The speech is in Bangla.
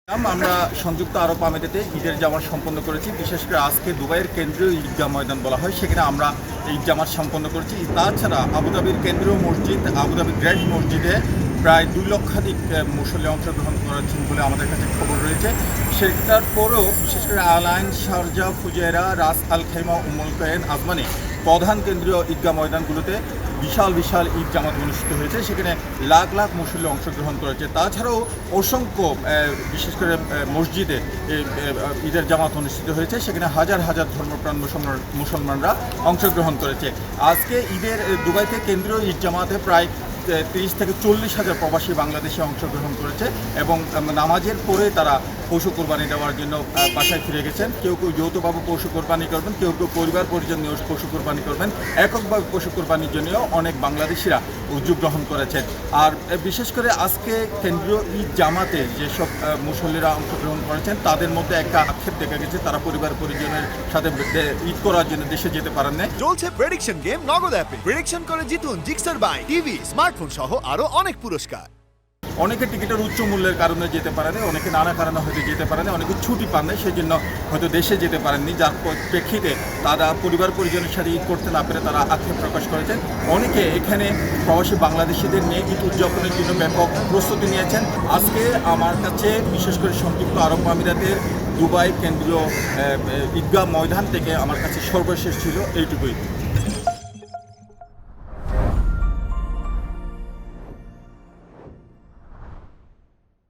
আমরা সংযুক্ত আরব আমিরাতে ঈদের জামাত সম্পন্ন করেছি। বিশেষ করে আজকে দুবাইয়ের কেন্দ্রীয় ঈদগাহ ময়দান বলা হয়, সেখানে আমরা ঈদ জামাত সম্পন্ন করেছি। তাছাড়া আবুধাবির কেন্দ্রীয় মসজিদ আবুধাবি গ্র্যান্ড মসজিদে প্রায় 2 লক্ষাধিক মুসল্লি অংশগ্রহণ করেছেন বলে আমাদের কাছে খবর রয়েছে। সেটার পরেও বিশেষ করে আলাইন, শারজা, ফুজায়রা, রাস আল খাইমা, উম্মুল কায়েন, আজমানে প্রধান কেন্দ্রীয় ঈদগাহ ময়দানগুলোতে বিশাল বিশাল ঈদ জামাত অনুষ্ঠিত হয়েছে। সেখানে লাখ লাখ মুসল্লি অংশগ্রহণ করেছে। তাছাড়াও অসংখ্য বিশেষ করে মসজিদে ঈদের জামাত অনুষ্ঠিত হয়েছে। সেখানে হাজার হাজার ধর্মপ্রাণ মুসলমানরা অংশগ্রহণ করেছে। আজকে ঈদের দুবাইতে কেন্দ্রীয় ঈদ জামাতে প্রায় 30 থেকে 40 হাজার প্রবাসী বাংলাদেশে অংশগ্রহণ করেছে এবং নামাজের পরে তারা পশু কোরবানি দেওয়ার জন্য বাসায় ফিরে গেছেন। কেউ কেউ যৌথভাবে পশু কোরবানি করবেন, কেউ কেউ পরিবার পরিজন নিয়ে পশু কোরবানি করবেন। এককভাবে পশু কোরবানির জন্যও অনেক বাংলাদেশিরা উদ্যোগ গ্রহণ করেছেন। আর বিশেষ করে আজকে কেন্দ্রীয় ঈদ জামাতে যেসব মুসল্লিরা অংশগ্রহণ করেছেন তাদের মধ্যে একটা আক্ষেপ দেখা গেছে, তারা পরিবার পরিজনের সাথে ঈদ করার জন্য দেশে যেতে পারেন না। চলছে প্রেডিকশন গেম নগদ অ্যাপে। প্রেডিকশন করে জিতুন জিক্সার বাইক, টিভি, স্মার্টফোন সহ আরো অনেক পুরস্কার। অনেকে টিকিটের উচ্চ মূল্যের কারণে যেতে পারেনি, অনেকে নানা কারণে হয়তো যেতে পারেনি, অনেকে ছুটি পান নাই, সেই জন্য হয়তো দেশে যেতে পারেননি। যার প্রেক্ষিতে তারা পরিবার পরিজনের সাথে ঈদ করতে না পেরে তারা আক্ষেপ প্রকাশ করেছেন। অনেকে এখানে প্রবাসী বাংলাদেশিদের নিয়ে ঈদ উদযাপনের জন্য ব্যাপক প্রস্তুতি নিয়েছেন। আজকে আমার কাছে বিশেষ করে সংযুক্ত আরব আমিরাতের দুবাই কেন্দ্রীয় ঈদগাহ ময়দান থেকে আমার কাছে সর্বশেষ ছিল এইটুকুই।